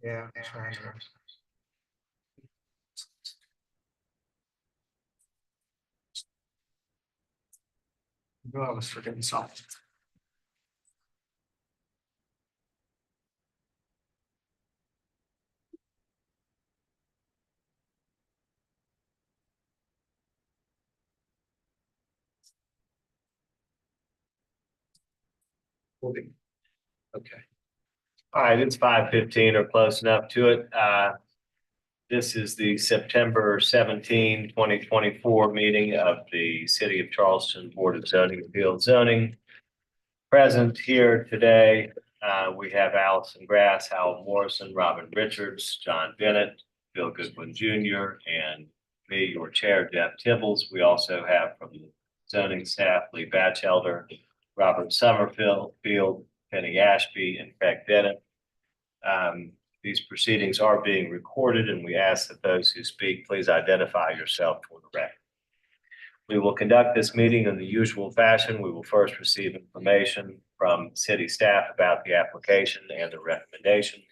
Yeah, I'm trying to. Oh, I was forgetting something. Okay. All right, it's 5:15 or close enough to it. This is the September 17, 2024 meeting of the City of Charleston Board of Zoning Appeals Zoning. Present here today, we have Allison Grass, Howell Morrison, Robin Richards, John Bennett, Bill Goodwin Jr., and me, your chair, Jeff Tibbles. We also have from the zoning staff, Lee Batchelder, Robert Summerfield, Penny Ashby, and Craig Bennett. These proceedings are being recorded, and we ask that those who speak, please identify yourself for the record. We will conduct this meeting in the usual fashion. We will first receive information from city staff about the application and the recommendation.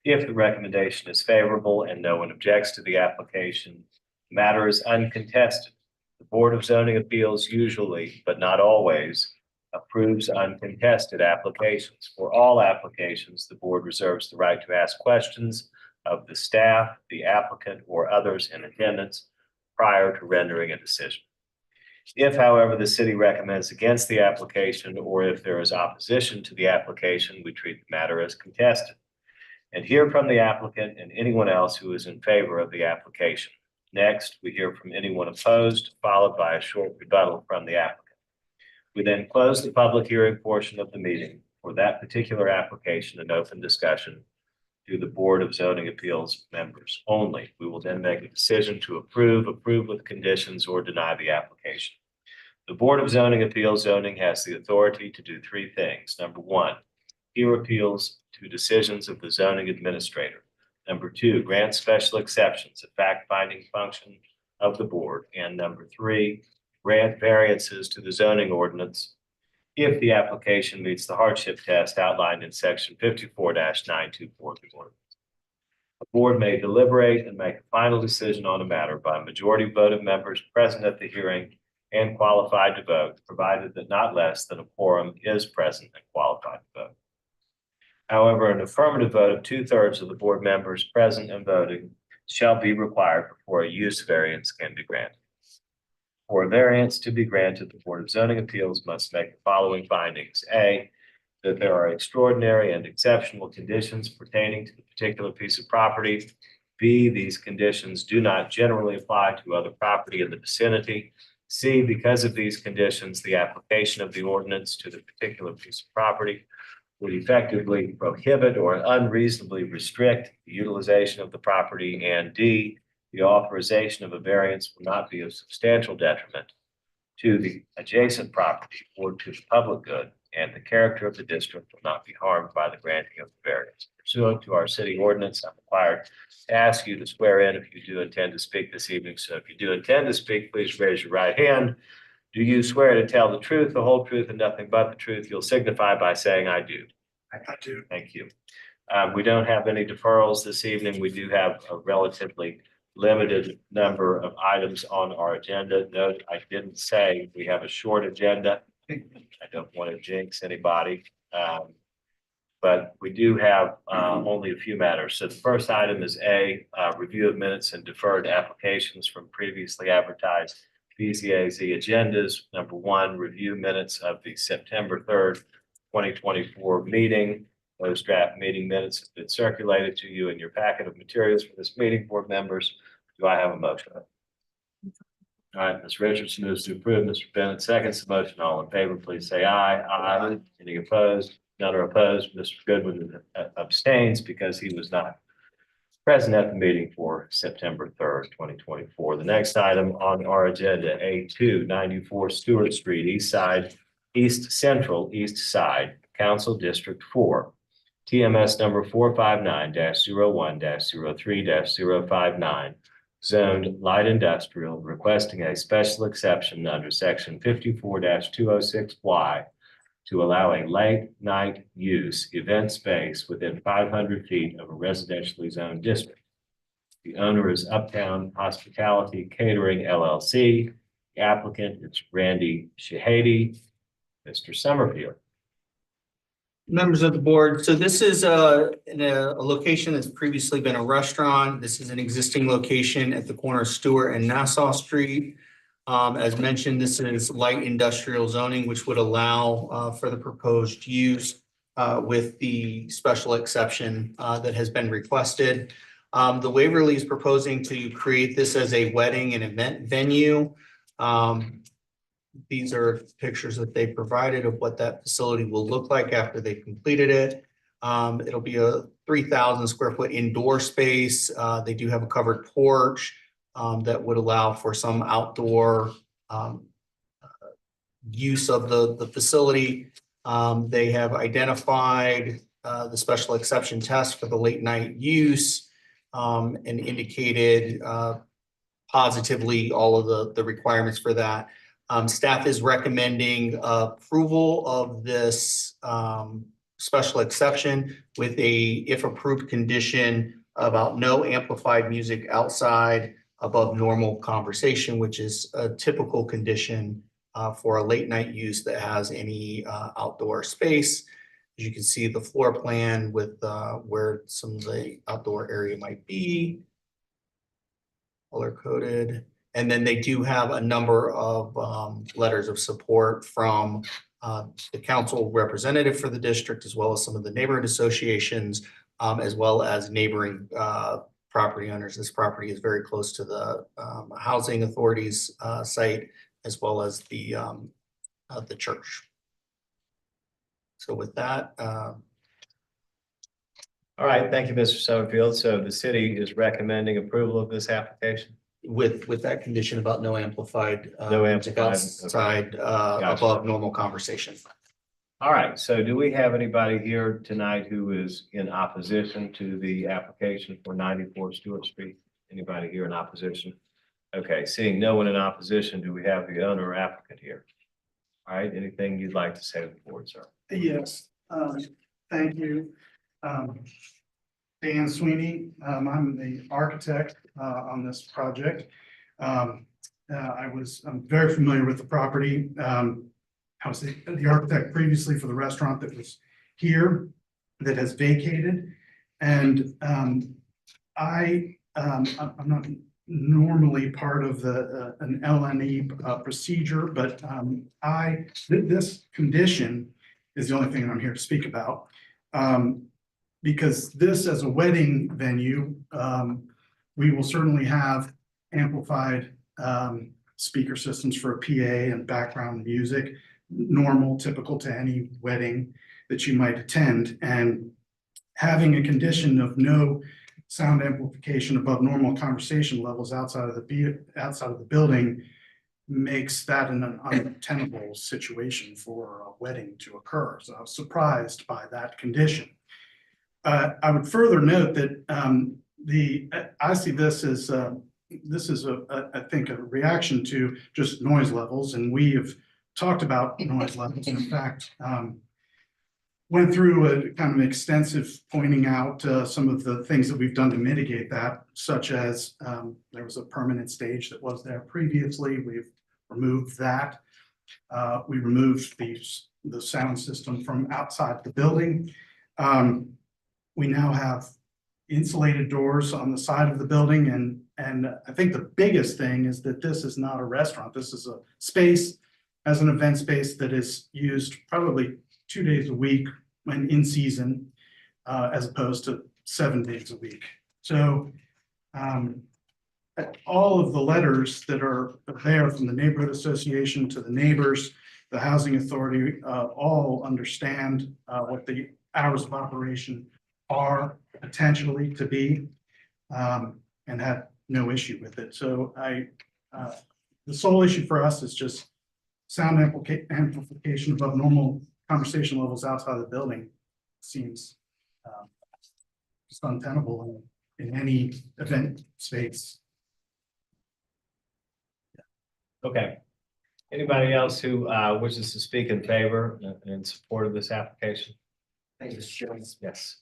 If the recommendation is favorable and no one objects to the application, the matter is uncontested. The Board of Zoning Appeals usually, but not always, approves uncontested applications. For all applications, the board reserves the right to ask questions of the staff, the applicant, or others in attendance prior to rendering a decision. If, however, the city recommends against the application, or if there is opposition to the application, we treat the matter as contested and hear from the applicant and anyone else who is in favor of the application. Next, we hear from anyone opposed, followed by a short rebuttal from the applicant. We then close the public hearing portion of the meeting for that particular application and open discussion to the Board of Zoning Appeals members only. We will then make a decision to approve with conditions, or deny the application. The Board of Zoning Appeals zoning has the authority to do three things. Number one, hear appeals to decisions of the zoning administrator. Number two, grant special exceptions, a fact-finding function of the board. And number three, grant variances to the zoning ordinance if the application meets the hardship test outlined in section 54-924 of the ordinance. The board may deliberate and make a final decision on a matter by a majority vote of members present at the hearing and qualified to vote, provided that not less than a quorum is present and qualified to vote. However, an affirmative vote of 2/3 of the board members present and voting shall be required before a use variance can be granted. For a variance to be granted, the Board of Zoning Appeals must make the following findings. A, that there are extraordinary and exceptional conditions pertaining to the particular piece of property. B, these conditions do not generally apply to other property in the vicinity. C, because of these conditions, the application of the ordinance to the particular piece of property would effectively prohibit or unreasonably restrict the utilization of the property. And D, the authorization of a variance will not be of substantial detriment to the adjacent property or to the public good, and the character of the district will not be harmed by the granting of the variance. Pursuant to our city ordinance, I'm required to ask you to swear in if you do intend to speak this evening. So if you do intend to speak, please raise your right hand. Do you swear to tell the truth, the whole truth, and nothing but the truth? You'll signify by saying, I do. I do. Thank you. We don't have any deferrals this evening. We do have a relatively limited number of items on our agenda. Note, I didn't say we have a short agenda. I don't want to jinx anybody. But we do have only a few matters. So the first item is A, review of minutes and deferred applications from previously advertised BZA-Z agendas. Number one, review minutes of the September 3rd, 2024 meeting. Those draft meeting minutes have been circulated to you in your packet of materials for this meeting, board members. Do I have a motion? All right, Ms. Richardson moves to approve. Mr. Bennett seconds the motion. All in favor, please say aye. Aye. Any opposed? None are opposed. Mr. Goodwin abstains because he was not present at the meeting for September 3rd, 2024. The next item on our agenda, A2, 94 Stewart Street, East Side, East Central, East Side, Council District 4. TMS number 459-01-03-059, zoned light industrial, requesting a special exception under section 54-206Y to allow a late night use event space within 500 feet of a residentially zoned district. The owner is Uptown Hospitality Catering LLC. The applicant is Randy Shahady. Mr. Summerfield. Members of the board, so this is in a location that's previously been a restaurant. This is an existing location at the corner of Stewart and Nassau Street. As mentioned, this is light industrial zoning, which would allow for the proposed use with the special exception that has been requested. The Waverly is proposing to create this as a wedding and event venue. These are pictures that they provided of what that facility will look like after they completed it. It'll be a 3,000 square foot indoor space. They do have a covered porch that would allow for some outdoor use of the facility. They have identified the special exception test for the late night use and indicated positively all of the requirements for that. Staff is recommending approval of this special exception with a, if approved, condition about no amplified music outside above normal conversation, which is a typical condition for a late night use that has any outdoor space. As you can see, the floor plan with where some of the outdoor area might be, color coded. And then they do have a number of letters of support from the council representative for the district, as well as some of the neighborhood associations, as well as neighboring property owners. This property is very close to the housing authorities site, as well as the church. So with that. All right, thank you, Mr. Summerfield. So the city is recommending approval of this application? With that condition about no amplified. No amplified, outside Gotcha. above normal conversation. All right, so do we have anybody here tonight who is in opposition to the application for 94 Stewart Street? Anybody here in opposition? Okay, seeing no one in opposition, do we have the owner or applicant here? All right, anything you'd like to say to the board, sir? Yes, thank you. Dan Sweeney, I'm the architect on this project. I'm very familiar with the property. I was the architect previously for the restaurant that was here that has vacated. And I'm not normally part of an LNE procedure, but this condition is the only thing I'm here to speak about. Because this, as a wedding venue, we will certainly have amplified speaker systems for a PA and background music, normal, typical to any wedding that you might attend. And having a condition of no sound amplification above normal conversation levels outside of the building makes that an untenable situation for a wedding to occur. So I was surprised by that condition. I would further note that I see this as I think a reaction to just noise levels, and we have talked about noise levels. In fact, went through a kind of extensive pointing out some of the things that we've done to mitigate that, such as there was a permanent stage that was there previously. We've removed that. We removed the sound system from outside the building. We now have insulated doors on the side of the building. And I think the biggest thing is that this is not a restaurant. This is a space as an event space that is used probably 2 days a week when in season, as opposed to 7 days a week. So all of the letters that are there, from the neighborhood association to the neighbors, the housing authority, all understand what the hours of operation are potentially to be, and have no issue with it. So the sole issue for us is just sound amplification above normal conversation levels outside the building. Seems just untenable in any event space. Okay. Anybody else who wishes to speak in favor and in support of this application? Thank you, Mr. Chairman. Yes.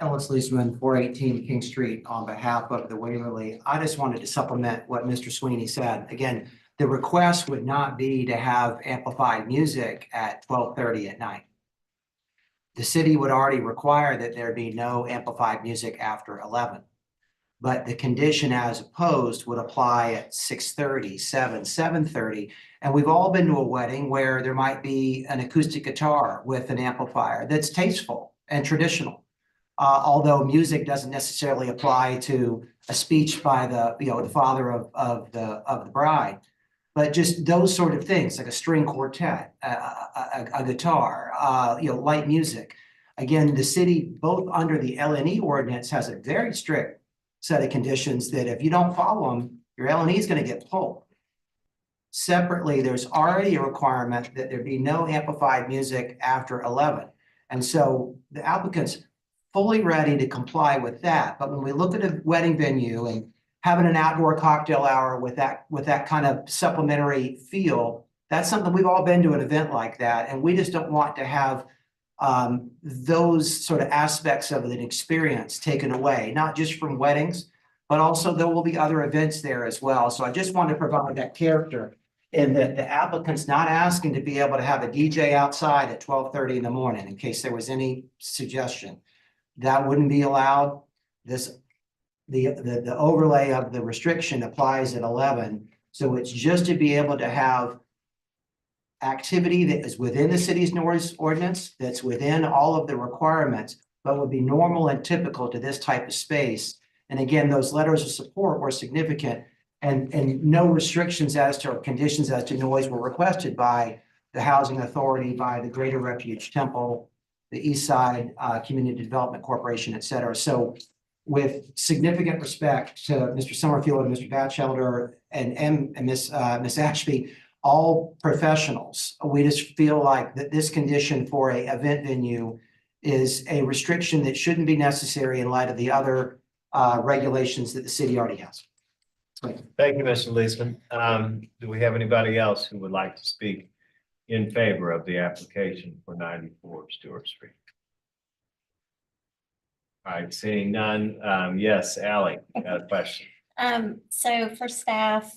Ellis Leesman, 418 King Street, on behalf of the Waverly. I just wanted to supplement what Mr. Sweeney said. Again, the request would not be to have amplified music at 12:30 at night. The city would already require that there be no amplified music after 11. But the condition as opposed would apply at 6:30, 7, 7:30. And we've all been to a wedding where there might be an acoustic guitar with an amplifier that's tasteful and traditional. Although music doesn't necessarily apply to a speech by the father of the bride. But just those sort of things, like a string quartet, a guitar, light music. Again, the city, both under the LNE ordinance, has a very strict set of conditions that if you don't follow them, your LNE is going to get pulled. Separately, there's already a requirement that there be no amplified music after 11. And so the applicant's fully ready to comply with that. But when we look at a wedding venue and having an outdoor cocktail hour with that kind of supplementary feel, that's something we've all been to an event like that. And we just don't want to have those sort of aspects of an experience taken away, not just from weddings, but also there will be other events there as well. So I just want to provide that character in that the applicant's not asking to be able to have a DJ outside at 12:30 in the morning, in case there was any suggestion. That wouldn't be allowed. The overlay of the restriction applies at 11. So it's just to be able to have activity that is within the city's noise ordinance, that's within all of the requirements, but would be normal and typical to this type of space. And again, those letters of support were significant, and no restrictions as to or conditions as to noise were requested by the Housing Authority, by the Greater Refuge Temple, the East Side Community Development Corporation, et cetera. So with significant respect to Mr. Summerfield and Mr. Batchelder and Miss Ashby, all professionals, we just feel like that this condition for an event venue is a restriction that shouldn't be necessary in light of the other regulations that the city already has. Thank you, Mr. Leesman. Do we have anybody else who would like to speak in favor of the application for 94 Stewart Street? All right, seeing none. Yes, Ally, you got a question. So for staff,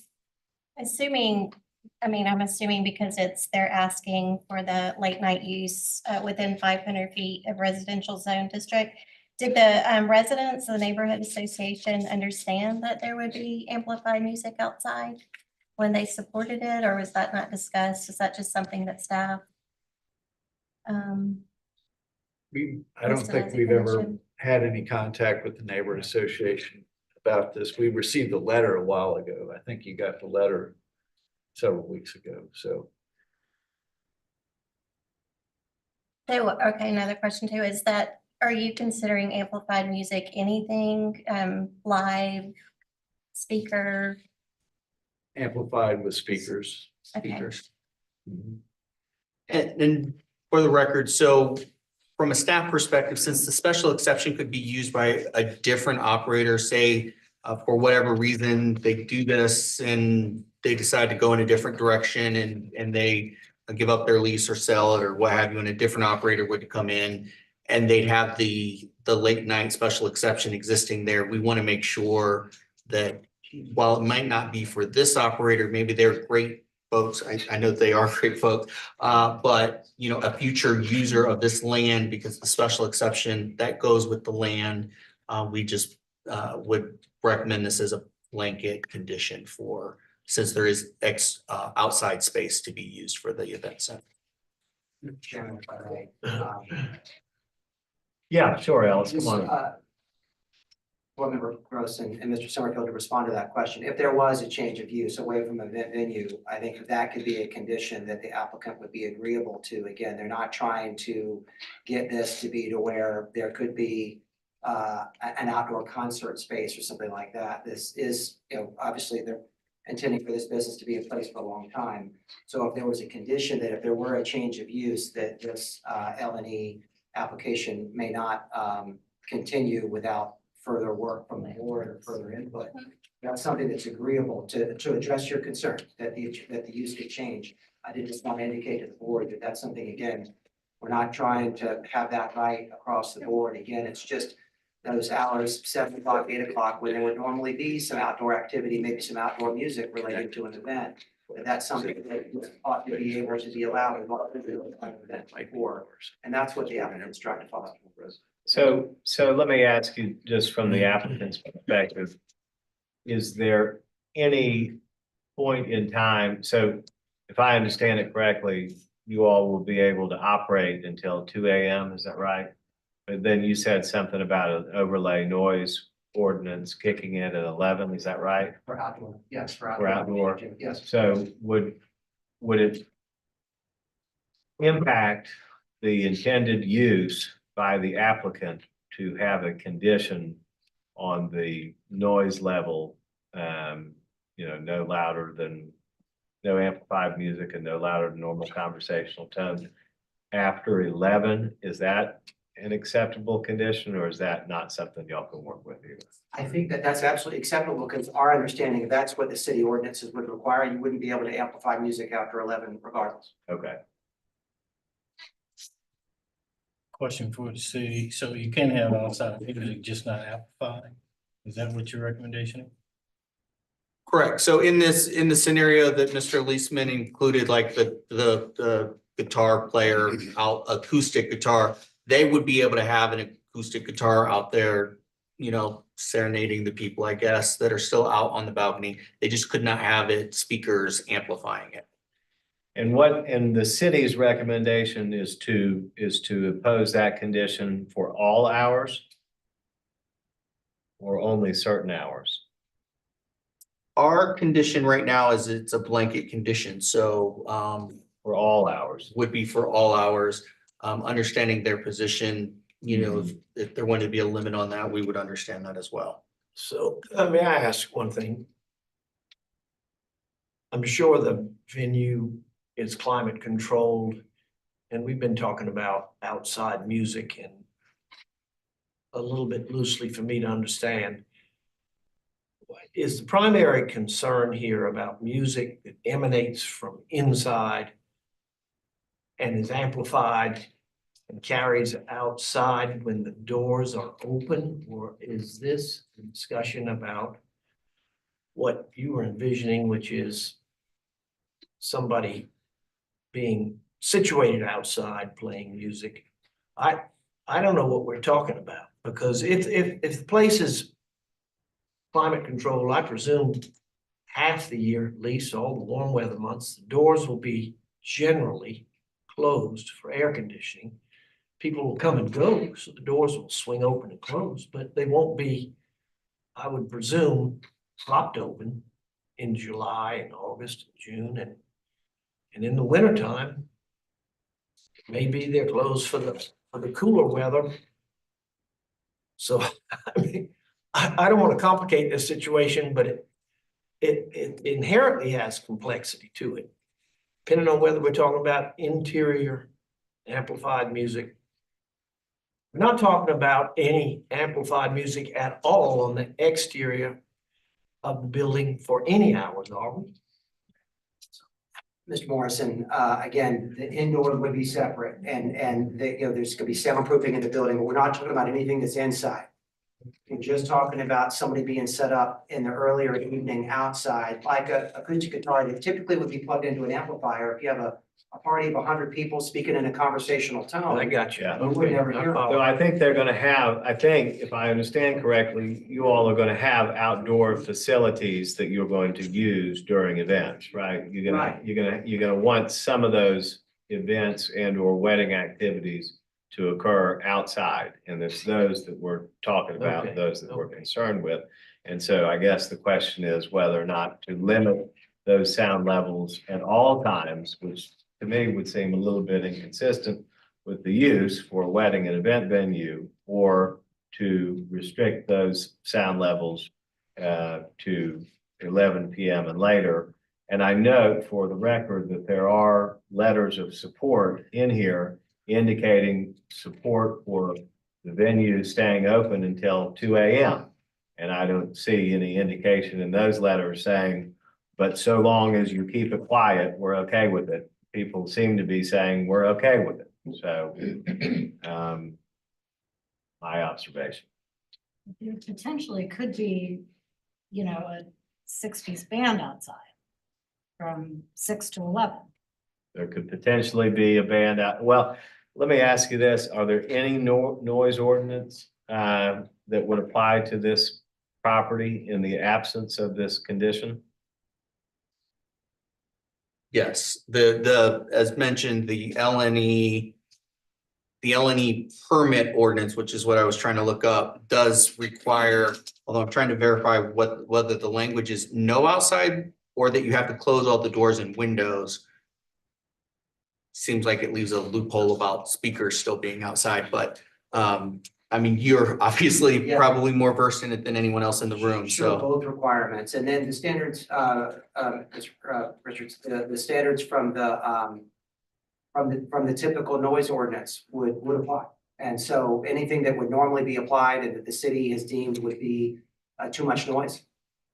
I'm assuming because they're asking for the late night use within 500 feet of residential zone district. Did the residents of the neighborhood association understand that there would be amplified music outside when they supported it, or was that not discussed? Is that just something that staff? I don't think we've ever had any contact with the neighborhood association about this. We received a letter a while ago. I think you got the letter several weeks ago, so. So, okay, another question too, is that, are you considering amplified music anything, live, speaker? Amplified with speakers. Okay. Mhm. And for the record, so from a staff perspective, since the special exception could be used by a different operator, say for whatever reason, they do this and they decide to go in a different direction and they give up their lease or sell it or what have you, and a different operator would come in and they'd have the late night special exception existing there. We want to make sure that while it might not be for this operator, maybe they're great folks. I know they are great folks, but a future user of this land, because the special exception that goes with the land, we just would recommend this as a blanket condition for, since there is outside space to be used for the event center. Chairman, if I may, Yeah, sure, Alice, come just, on. Board Member Gross and Mr. Summerfield to respond to that question. If there was a change of use away from event venue, I think that could be a condition that the applicant would be agreeable to. Again, they're not trying to get this to be to where there could be an outdoor concert space or something like that. This is, obviously they're intending for this business to be in place for a long time. So if there was a condition that if there were a change of use, that this LNE application may not continue without further work from the board or further input. That's something that's agreeable to address your concern that the use could change. I did just want to indicate to the board that that's something, again, we're not trying to have that right across the board. Again, it's just those hours, 7 o'clock, 8 o'clock, when there would normally be some outdoor activity, maybe some outdoor music related to an event. And that's something that ought to be able to be allowed in an event before. And that's what the applicant's trying to follow. So let me ask you, just from the applicant's perspective, is there any point in time, so if I understand it correctly, you all will be able to operate until 2 a.m., is that right? But then you said something about an overlay noise ordinance kicking in at 11, is that right? For outdoor, yes, for For outdoor. yes. So would it impact the intended use by the applicant to have a condition on the noise level, no louder than, no amplified music and no louder than normal conversational tone after 11? Is that an acceptable condition, or is that not something y'all can work with either? I think that that's absolutely acceptable because our understanding, that's what the city ordinances would require. You wouldn't be able to amplify music after 11 regardless. Okay. Question for the city, so you can have outside music, just not amplified? Is that what your recommendation is? Correct. So in the scenario that Mr. Leisman included, like the guitar player, acoustic guitar, they would be able to have an acoustic guitar out there, serenading the people, I guess, that are still out on the balcony. They just could not have it speakers amplifying it. And the city's recommendation is to impose that condition for all hours? Or only certain hours? Our condition right now is it's a blanket condition, so For all hours? would be for all hours. Understanding their position, if there wanted to be a limit on that, we would understand that as well. So, may I ask one thing? I'm sure the venue is climate controlled, and we've been talking about outside music and a little bit loosely for me to understand. Is the primary concern here about music that emanates from inside and is amplified and carries outside when the doors are open? Or is this a discussion about what you were envisioning, which is somebody being situated outside playing music? I don't know what we're talking about, because if the place is climate controlled, I presume half the year, at least all the warm weather months, the doors will be generally closed for air conditioning. People will come and go, so the doors will swing open and close, but they won't be, I would presume, propped open in July and August and June, and in the wintertime, maybe they're closed for the cooler weather. So, I mean, I don't want to complicate this situation, but it inherently has complexity to it. Depending on whether we're talking about interior amplified music. We're not talking about any amplified music at all on the exterior of the building for any hours, are we? Mr. Morrison, again, the indoor would be separate and there's gonna be soundproofing in the building, but we're not talking about anything that's inside. We're just talking about somebody being set up in the earlier evening outside, like a acoustic guitar that typically would be plugged into an amplifier. If you have a party of 100 people speaking in a conversational tone. I got you. Yeah. You would never hear. So I think they're gonna have, I think, if I understand correctly, you all are gonna have outdoor facilities that you're going to use during events, right? Right. You're gonna want some of those events and or wedding activities to occur outside. And it's those that we're talking about, Okay, those that we're okay. concerned with. And so I guess the question is whether or not to limit those sound levels at all times, which to me would seem a little bit inconsistent with the use for a wedding and event venue, or to restrict those sound levels to 11 p.m. and later. And I note for the record that there are letters of support in here indicating support for the venue is staying open until 2 AM. And I don't see any indication in those letters saying, but so long as you keep it quiet, we're okay with it. People seem to be saying we're okay with it. So, my observation. There potentially could be, a 6-piece band outside from 6 to 11. There could potentially be a band out. Well, let me ask you this. Are there any noise ordinance that would apply to this property in the absence of this condition? Yes, as mentioned, the LNE permit ordinance, which is what I was trying to look up, does require, although I'm trying to verify whether the language is no outside or that you have to close all the doors and windows. Seems like it leaves a loophole about speakers still being outside, but I mean, you're obviously Yeah. probably more versed in it than anyone else in the room, Sure, so. both requirements, and then the standards, Richards, the standards from the typical noise ordinance would apply. And so anything that would normally be applied and that the city has deemed would be too much noise,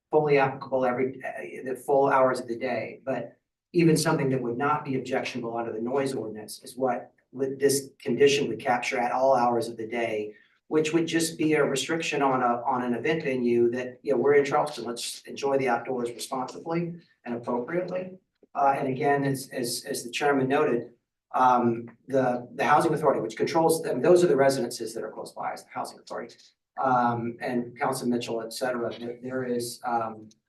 fully applicable the full hours of the day. But even something that would not be objectionable under the noise ordinance is what this condition would capture at all hours of the day, which would just be a restriction on an event venue that, we're in Charleston, let's enjoy the outdoors responsibly and appropriately. And again, as the chairman noted, the housing authority, which controls them, those are the residences that are close by, is the housing authority. And Council Mitchell, et cetera, there is,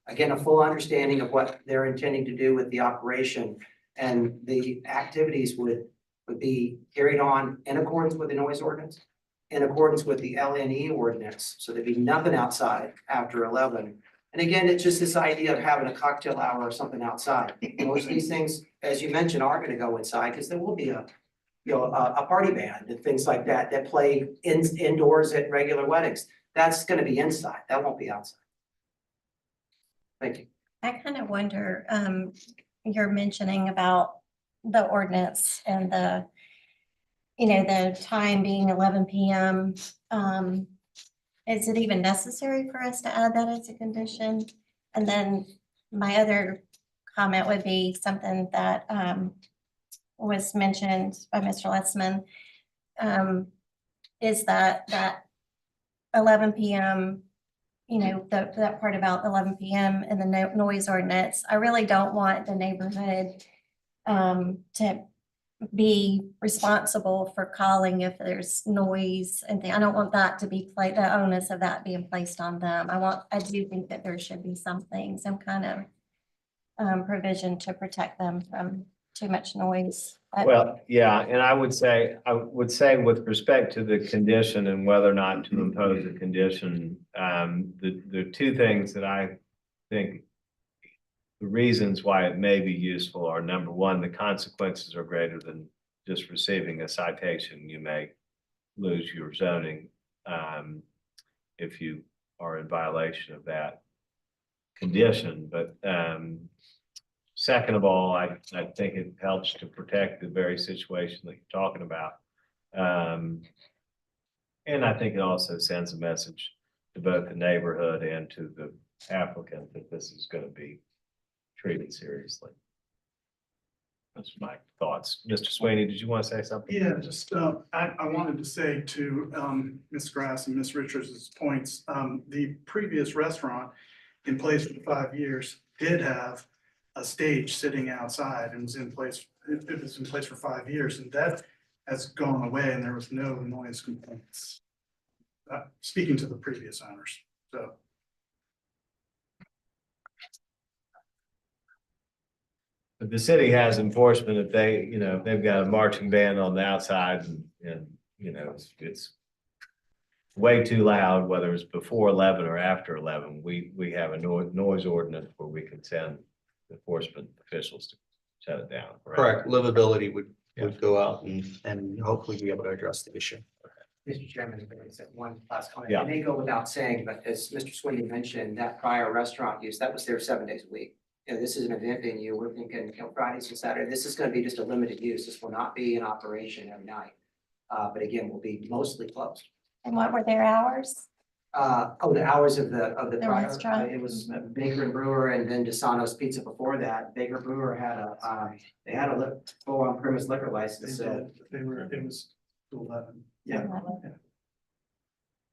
again, a full understanding of what they're intending to do with the operation. And the activities would be carried on in accordance with the noise ordinance, in accordance with the LNE ordinance. So there'd be nothing outside after 11. And again, it's just this idea of having a cocktail hour or something outside. Most of these things, as you mentioned, are going to go inside because there will be a party band and things like that play indoors at regular weddings. That's going to be inside. That won't be outside. Thank you. I kind of wonder, you're mentioning about the ordinance and the time being 11 PM. Is it even necessary for us to add that as a condition? And then my other comment would be something that was mentioned by Mr. Lessman, is that 11 PM, that part about 11 PM and the noise ordinance. I really don't want the neighborhood to be responsible for calling if there's noise and I don't want that to be the onus of that being placed on them. I do think that there should be some kind of provision to protect them from too much noise. Well, yeah, and I would say with respect to the condition and whether or not to impose a condition, the two things that I think the reasons why it may be useful are, number one, the consequences are greater than just receiving a citation. You may lose your zoning if you are in violation of that condition. But second of all, I think it helps to protect the very situation that you're talking about. And I think it also sends a message to both the neighborhood and to the applicant that this is going to be treated seriously. That's my thoughts. Mr. Sweeney, did you want to say something? Yeah, just, I wanted to say to, Ms. Grass and Ms. Richards' points, the previous restaurant in place for 5 years did have a stage sitting outside and was in place, it was in place for 5 years, and that has gone away and there was no noise complaints. Speaking to the previous owners, so. But the city has enforcement if they've got a marching band on the outside and it's way too loud, whether it's before 11 or after 11, we have a noise ordinance where we can send enforcement officials to shut it down. Correct, livability would go out and hopefully be able to address the issue. Mr. Chairman, if I could say one last comment. Yeah. It may go without saying, but as Mr. Sweeney mentioned, that prior restaurant use, that was there 7 days a week. This is an event venue. We're thinking, Fridays and Saturdays. This is going to be just a limited use. This will not be in operation every night. But again, will be mostly closed. And what were their hours? The hours of the The prior, restaurant? it was Baker and Brewer and then DeSano's Pizza before that. Baker Brewer had they had a full on premise liquor They license, so. did, it was 11. Yeah.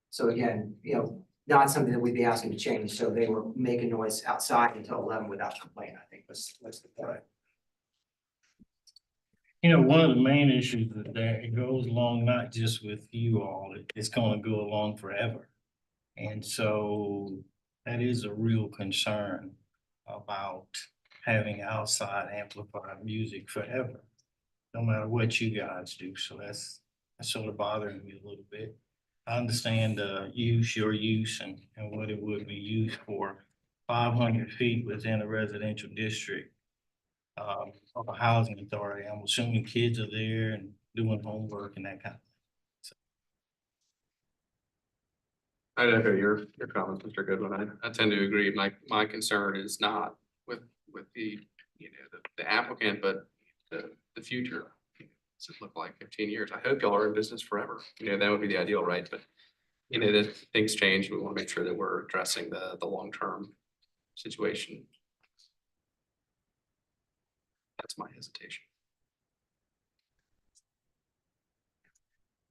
So again, not something that we'd be asking to change, so they were making noise outside until 11 without complaint, I think was the point. One of the main issues is that it goes along not just with you all, it's gonna go along forever. And so that is a real concern about having outside amplified music forever, no matter what you guys do. So that's sort of bothering me a little bit. I understand your use and what it would be used for 500 feet within a residential district of a housing authority. I'm assuming kids are there and doing homework and that kind of. I echo your comments, Mr. Goodwin. I tend to agree. My concern is not with the, the applicant, but the future. Does it look like 15 years? I hope y'all are in business forever. That would be the ideal, right? But that things change. We want to make sure that we're addressing the long-term situation. That's my hesitation.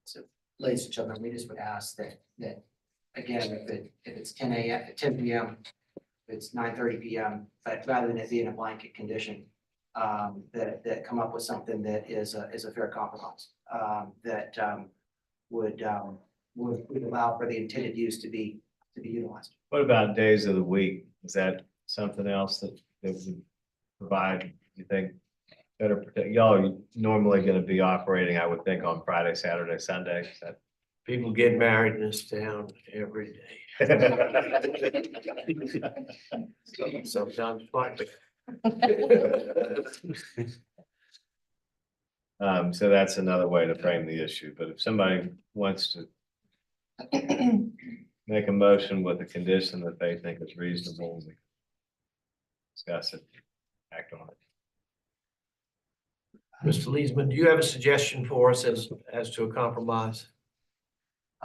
So, ladies and gentlemen, we just would ask that again, if it's 10 a.m., 10 p.m., if it's 9:30 p.m., but rather than it being a blanket condition, that come up with something that is a fair compromise, that would allow for the intended use to be utilized. What about days of the week? Is that something else that would provide, you think, better protect? Y'all are normally gonna be operating, I would think, on Friday, Saturday, Sunday. Is that- People get married in this town every day. Sometimes might be. So that's another way to frame the issue, but if somebody wants to make a motion with a condition that they think is reasonable, we can discuss it, act on it. Mr. Leesman, do you have a suggestion for us as to a compromise?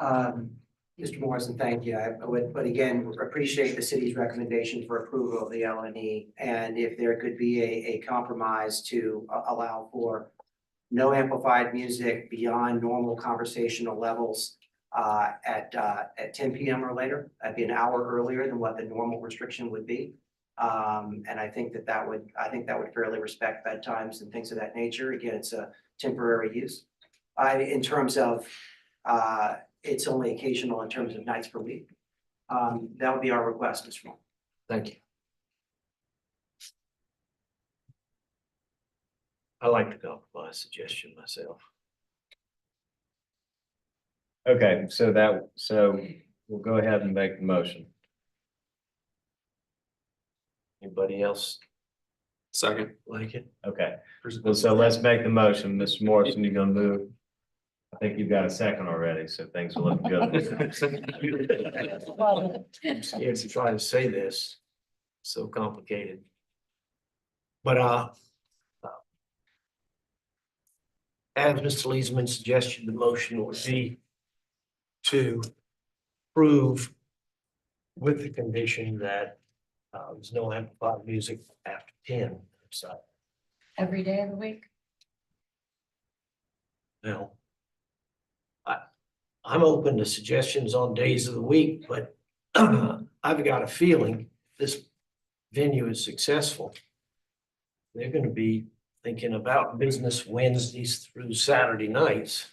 Mr. Morrison, thank you. I would, but again, appreciate the city's recommendation for approval of the LNE. And if there could be a compromise to allow for no amplified music beyond normal conversational levels at 10 p.m. or later, that'd be an hour earlier than what the normal restriction would be. And I think that would fairly respect bedtimes and things of that nature. Again, it's a temporary use. In terms of it's only occasional in terms of nights per week. That would be our request, Mr. Moore. Thank you. I like the compromise suggestion myself. Okay, so we'll go ahead and make the motion. Anybody else Second. like it? Okay, well, so let's make the motion. Mr. Morrison, you gonna move? I think you've got a second already, so things are looking good. I'm scared to try to say this, so complicated. But as Mr. Leesman suggested, the motion would be to approve with the condition that there's no amplified music after 10. So Every day of the week? now, I'm open to suggestions on days of the week, but I've got a feeling this venue is successful. They're gonna be thinking about business Wednesdays through Saturday nights.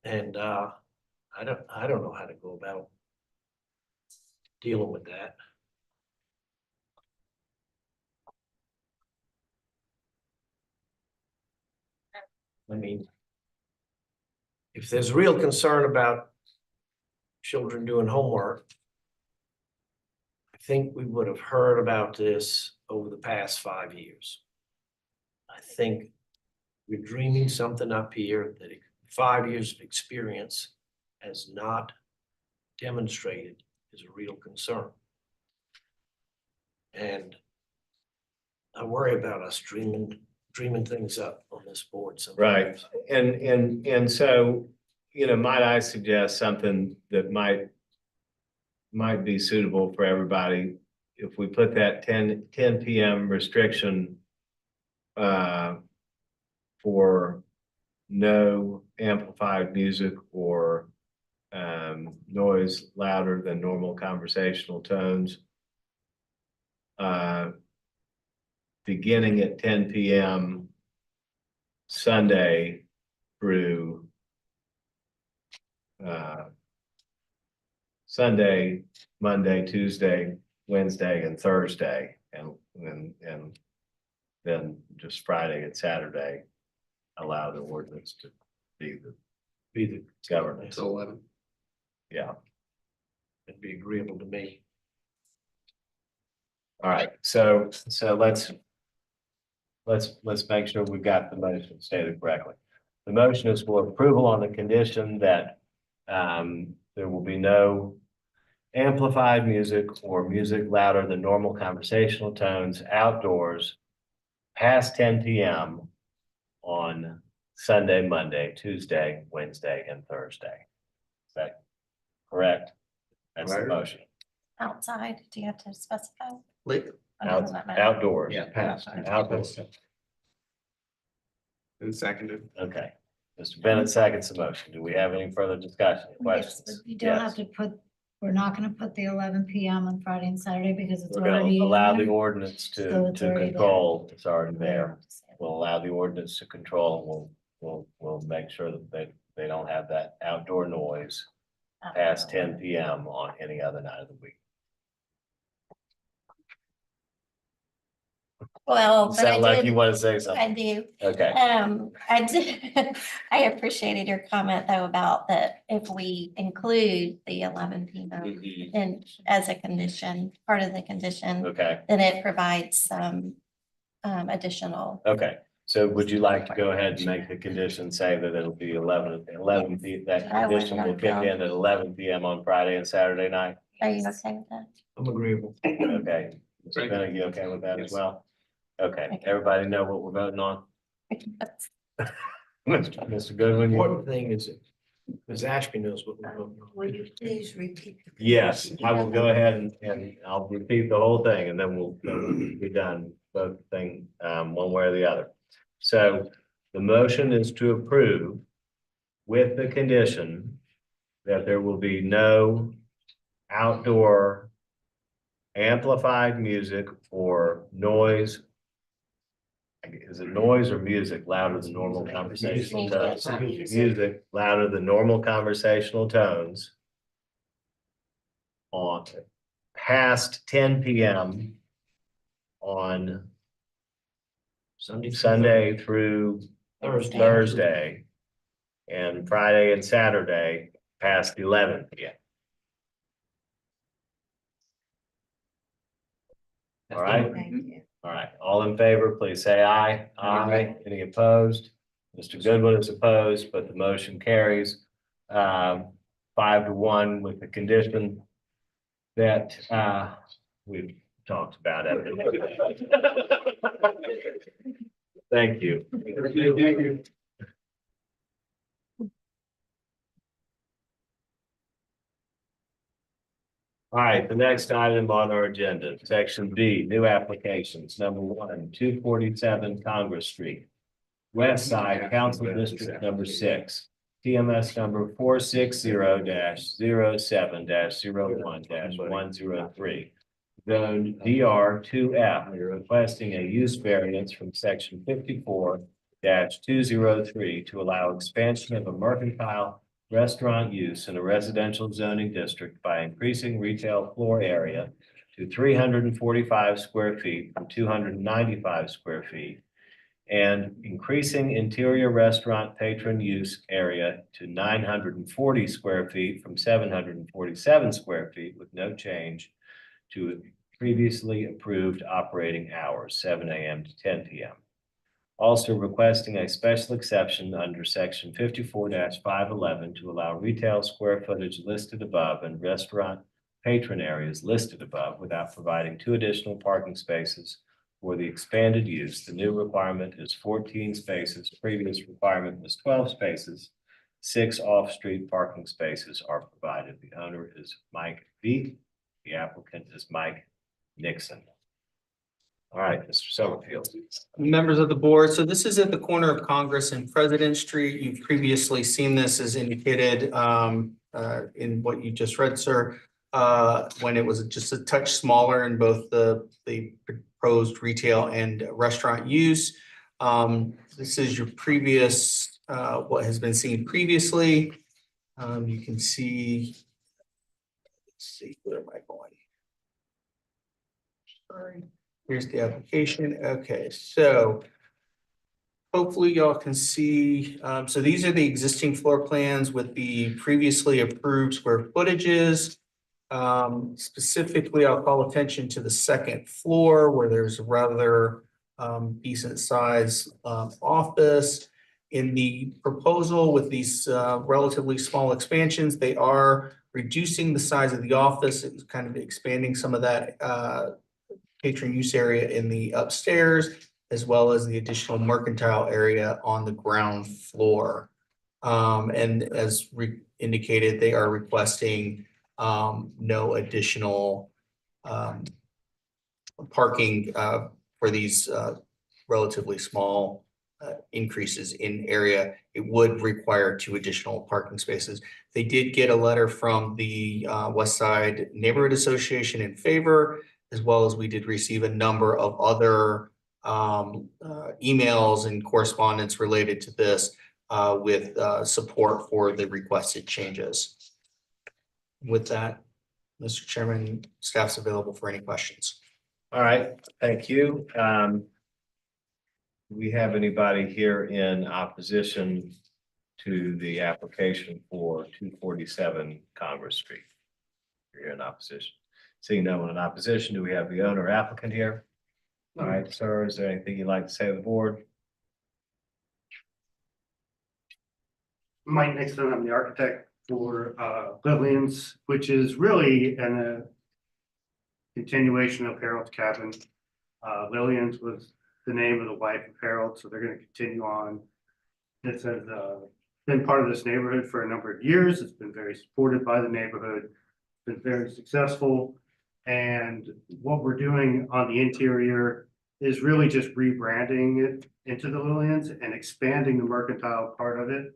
And I don't know how to go about dealing with that. I mean, if there's real concern about children doing homework, I think we would have heard about this over the past 5 years. I think we're dreaming something up here that 5 years of experience has not demonstrated is a real concern. And I worry about us dreaming things up on this board sometimes. Right, and so might I suggest something that might be suitable for everybody? If we put that 10 PM restriction for no amplified music or noise louder than normal conversational tones. Beginning at 10 PM Sunday through Sunday, Monday, Tuesday, Wednesday, and Thursday, and then just Friday and Saturday, allow the ordinance to be the governance. Till 11. Yeah. It'd be agreeable to me. All right, so let's make sure we've got the motion stated correctly. The motion is for approval on the condition that there will be no amplified music or music louder than normal conversational tones outdoors past 10 PM on Sunday, Monday, Tuesday, Wednesday, and Thursday. Is that correct? That's the Right. motion. Outside, do you have to specify? Like, Or doesn't that matter? Outdoors. Yeah, past. Outdoors. And seconded. Okay. Mr. Bennett seconds the motion. Do we have any further discussion, Yes, questions? but you don't have Yes. to put, we're not gonna put the 11 PM on Friday and Saturday because it's We're gonna already. in allow the there. ordinance So to it's already there. control, it's already there. We'll allow the ordinance to control, we'll make sure that they don't have that outdoor noise past 10 PM on any other night of the week. Well, but Sound like I you did, want to say something? I do. Okay, I did, I appreciated your comment though about that if we include the 11 PM Mhm. in as a condition, part of the condition, okay, then it provides some additional. okay. So would you like to go ahead and make the condition say that it'll be 11 that I would condition will not kick know. in at 11 PM on Friday and Saturday night? Are you okay with that? I'm agreeable. Okay. Mr. Great. Bennett, you okay with that as Yes. well? Okay, Okay. everybody know what we're voting on? Mr. Goodwin? you- Important thing is that Ms. Ashby knows what we're voting on. Will you please repeat? Yes, I will go ahead and I'll repeat the whole thing and then we'll be done, both thing, one way or the other. So the motion is to approve with the condition that there will be no outdoor amplified music or noise. Is it noise or music louder than normal conversational tones? Music louder than normal conversational tones on past 10 PM on Sunday through Thursday and Friday and Saturday past 11 PM. All right, Thank you. all right. All in favor, please say aye. Aye. Any opposed? Mr. Goodwin is opposed, but the motion carries 5-1 with the condition that we've talked about it. Thank you. Thank you. All right, the next item on our agenda, section B, new applications, number 1, 247 Congress Street. West Side Council District number 6, TMS number 460-07-01-103. Zone DR2F, requesting a use variance from section 54-203 to allow expansion of a mercantile restaurant use in a residential zoning district by increasing retail floor area to 345 square feet from 295 square feet and increasing interior restaurant patron use area to 940 square feet from 747 square feet with no change to previously approved operating hours, 7 AM to 10 PM. Also requesting a special exception under section 54-511 to allow retail square footage listed above and restaurant patron areas listed above without providing 2 additional parking spaces for the expanded use. The new requirement is 14 spaces. Previous requirement was 12 spaces. 6 off-street parking spaces are provided. The owner is Mike V. The applicant is Mike Nixon. All right, Mr. Summerfield. Members of the board, so this is at the corner of Congress and President Street. You've previously seen this as indicated in what you just read, sir. When it was just a touch smaller in both the proposed retail and restaurant use. This is your previous, what has been seen previously. You can see, let's see, where am I going? Sorry. Here's the application. Okay, so hopefully y'all can see, so these are the existing floor plans with the previously approved square footages. Specifically, I'll call attention to the second floor where there's a rather decent size office. In the proposal with these relatively small expansions, they are reducing the size of the office. It's kind of expanding some of that patron use area in the upstairs, as well as the additional mercantile area on the ground floor. And as indicated, they are requesting no additional parking for these relatively small increases in area. It would require 2 additional parking spaces. They did get a letter from the West Side Neighborhood Association in favor, as well as we did receive a number of other emails and correspondence related to this with support for the requested changes. With that, Mr. Chairman, staff's available for any questions. All right, thank you. Do we have anybody here in opposition to the application for 247 Congress Street? You're in opposition. Seeing no one in opposition, do we have the owner applicant here? All right, sir, is there anything you'd like to say to the board? Mike Nixon, I'm the architect for Lillian's, which is really a continuation of Harold's Cabin. Lillian's was the name of the wife of Harold, so they're going to continue on. This has been part of this neighborhood for a number of years. It's been very supported by the neighborhood, been very successful. And what we're doing on the interior is really just rebranding it into the Lillian's and expanding the mercantile part of it.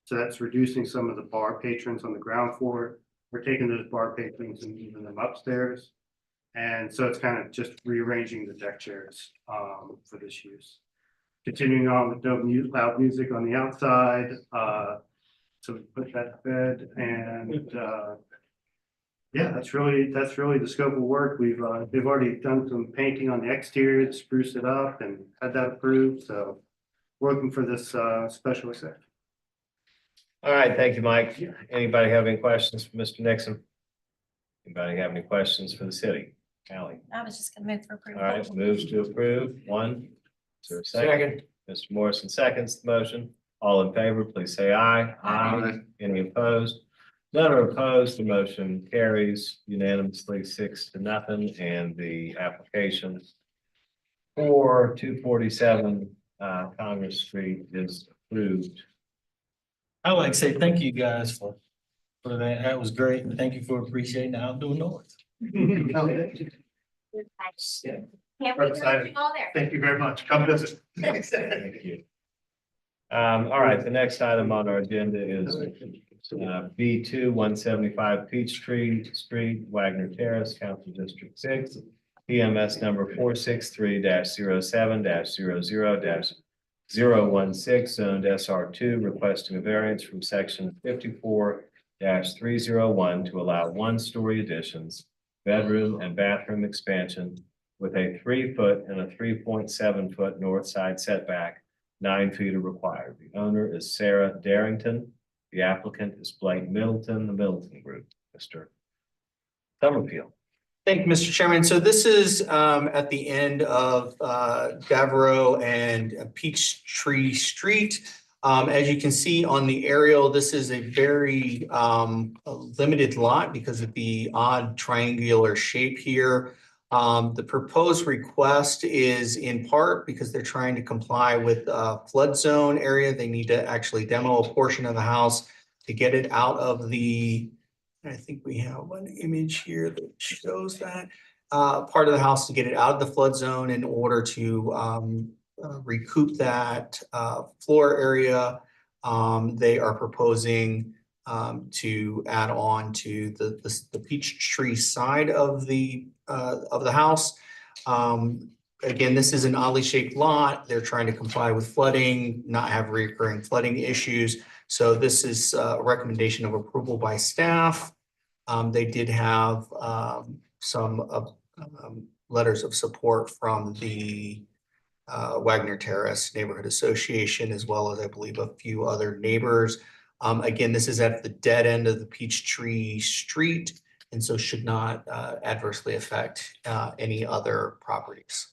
So that's reducing some of the bar patrons on the ground floor. We're taking those bar patrons and moving them upstairs. And so it's kind of just rearranging the deck chairs for this use. Continuing on with no loud music on the outside. So we put that to bed, and yeah, that's really the scope of work. They've already done some painting on the exterior to spruce it up and had that approved. So working for this special exception. All right, thank you, Mike. Anybody have any questions for Mr. Nixon? Anybody have any questions for the city? Allie? I was just gonna move for approval. All right, moves to approve. One. Is there a second? Mr. Morrison seconds the motion. All in favor, please say aye. Aye. Any opposed? None are opposed. The motion carries unanimously 6-0, and the application for 247 Congress Street is approved. I'd like to say thank you guys for that. That was great. And thank you for appreciating the outdoor noise. Can't We're excited. all there. Thank you very much. Come visit. Thank you. All right, the next item on our agenda is B2 175 Peachtree Street, Wagner Terrace, Council District 6, PMS number 463-07-00-016, zoned SR2, requesting a variance from section 54-301 to allow 1-story additions, bedroom and bathroom expansion with a 3-foot and a 3.7-foot north side setback. 9 feet are required. The owner is Sarah Darrington. The applicant is Blake Middleton, the Middleton Group. Mr. Summerfield. Thank you, Mr. Chairman. So this is at the end of Devereaux and Peachtree Street. As you can see on the aerial, this is a very limited lot because of the odd triangular shape here. The proposed request is in part because they're trying to comply with flood zone area. They need to actually demo a portion of the house to get it out of the, I think we have one image here that shows that, part of the house to get it out of the flood zone in order to recoup that floor area. They are proposing to add on to the peach tree side of the house. Again, this is an oddly shaped lot. They're trying to comply with flooding, not have recurring flooding issues. So this is a recommendation of approval by staff. They did have some letters of support from the Wagner Terrace Neighborhood Association, as well as I believe a few other neighbors. Again, this is at the dead end of the Peachtree Street, and so should not adversely affect any other properties.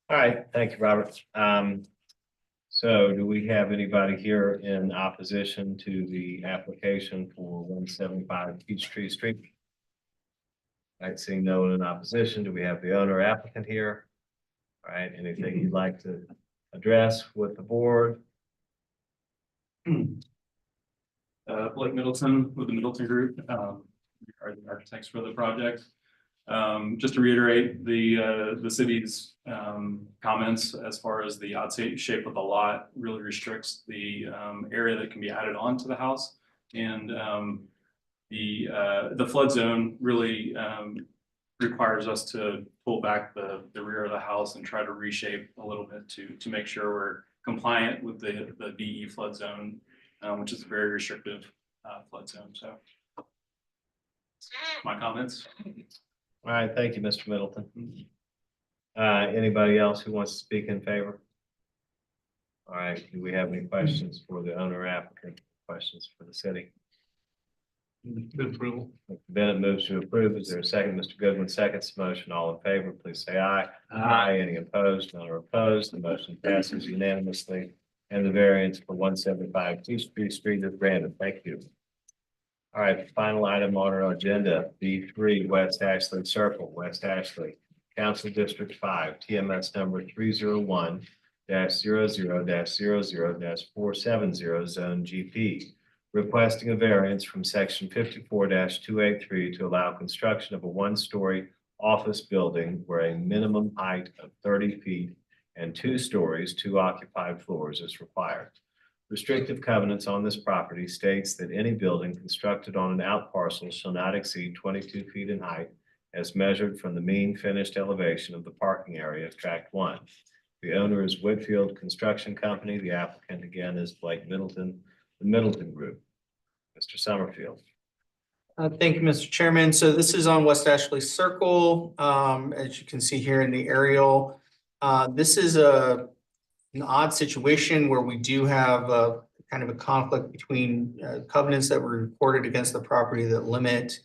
All right, thank you, Robert. So do we have anybody here in opposition to the application for 175 Peachtree Street? I see no one in opposition. Do we have the owner applicant here? All right, anything you'd like to address with the board? Blake Middleton with the Middleton Group, we are the architects for the project. Just to reiterate, the city's comments as far as the odd shape of the lot really restricts the area that can be added on to the house. And the flood zone really requires us to pull back the rear of the house and try to reshape a little bit to make sure we're compliant with the BE flood zone, which is a very restrictive flood zone. So my comments. All right, thank you, Mr. Middleton. Anybody else who wants to speak in favor? All right, do we have any questions for the owner applicant? Questions for the city? Approval. Mr. Bennett moves to approve. Is there a second? Mr. Goodwin seconds the motion. All in favor, please say aye. Aye. Any opposed? None are opposed. The motion passes unanimously. And the variance for 175 Peachtree Street is granted. Thank you. All right, final item on our agenda, B3 West Ashley Circle, West Ashley, Council District 5, TMS number 301-00-00-470, Zone GP, requesting a variance from section 54-283 to allow construction of a one-story office building where a minimum height of 30 feet and 2 stories, 2 occupied floors is required. Restrictive covenants on this property states that any building constructed on an outparcel shall not exceed 22 feet in height as measured from the mean finished elevation of the parking area of Tract 1. The owner is Whitfield Construction Company. The applicant again is Blake Middleton, the Middleton Group. Mr. Summerfield. Thank you, Mr. Chairman. So this is on West Ashley Circle. As you can see here in the aerial, this is an odd situation where we do have a kind of a conflict between covenants that were recorded against the property that limit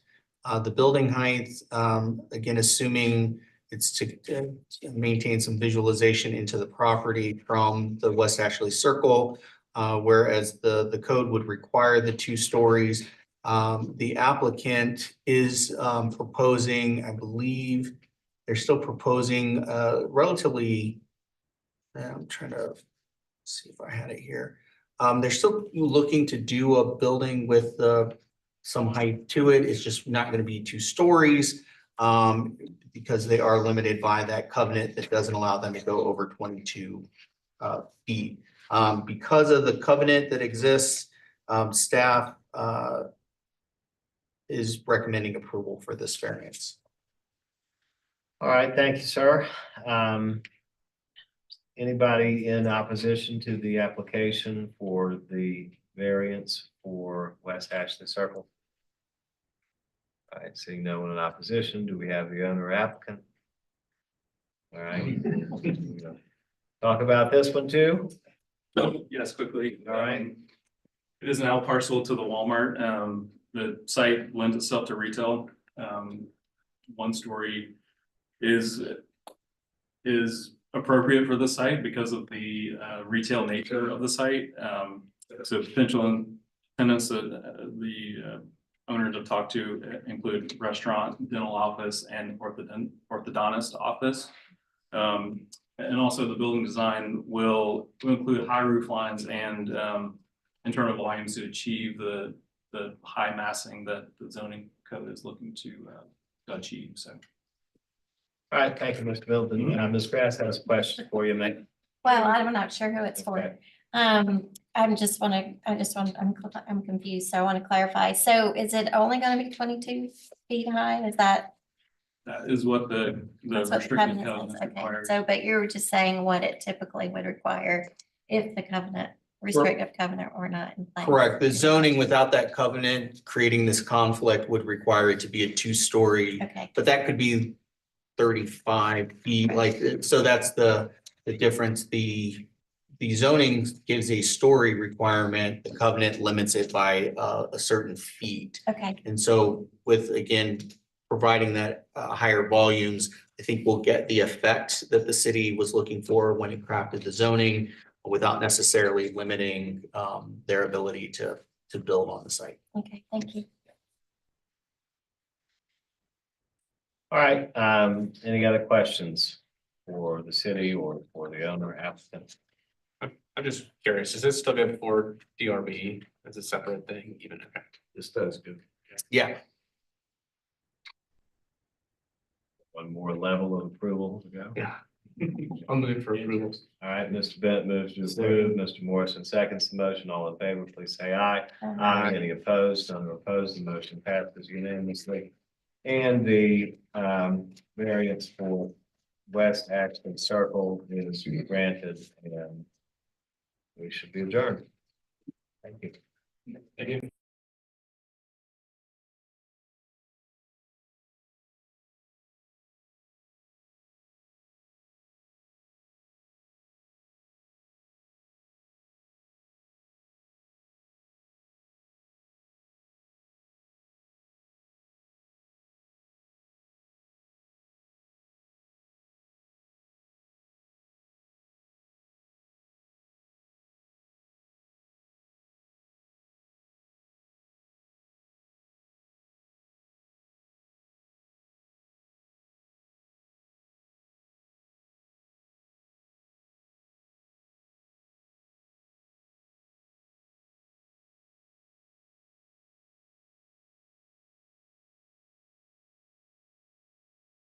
the building height. Again, assuming it's to maintain some visualization into the property from the West Ashley Circle, whereas the code would require the 2 stories. The applicant is proposing, I believe, they're still proposing relatively. I'm trying to see if I had it here. They're still looking to do a building with some height to it. It's just not going to be 2 stories because they are limited by that covenant that doesn't allow them to go over 22 feet. Because of the covenant that exists, staff is recommending approval for this variance. All right, thank you, sir. Anybody in opposition to the application for the variance for West Ashley Circle? All right, seeing no one in opposition, do we have the owner applicant? All right. Talk about this one too. Yes, quickly. All right. It is an out parcel to the Walmart. The site lends itself to retail. 1 story is appropriate for the site because of the retail nature of the site. So potential tenants that the owners have talked to include restaurant, dental office, and orthodontist office. And also the building design will include high roof lines and internal volumes to achieve the high massing that the zoning code is looking to achieve, so. All right, thank you, Mr. Middleton. Ms. Grass has a question for you, mate. Well, I'm not sure who it's Okay. for. I'm confused, so I want to clarify. So is it only gonna be 22 feet high? Is that? That is what the That's what the restricted covenant covenant says, okay, requires. so, but you're just saying what it typically would require if the covenant, restrictive covenant or not in place. Correct. The zoning without that covenant, creating this conflict would require it to be a two-story, Okay, but that could be 35 feet, like, so that's the difference. The zoning gives a story requirement, the covenant limits it by a certain feet. okay, And so with, again, providing that higher volumes, I think we'll get the effect that the city was looking for when it crafted the zoning without necessarily limiting their ability to build on the site. okay, thank you. All right, any other questions for the city or for the owner applicant? I'm just curious, is this still good for DRB as a separate thing, even if This does good. Yeah, One more level of approval to go. Yeah. I'll move for approval. All right, Mr. Bent moves to approve, Mr. Morrison seconds the motion. All in favor, please say aye. Aye. Any opposed? None are opposed. The motion passes unanimously. And the variance for West Axton Circle is granted and we should be adjourned. Thank you. Thank you.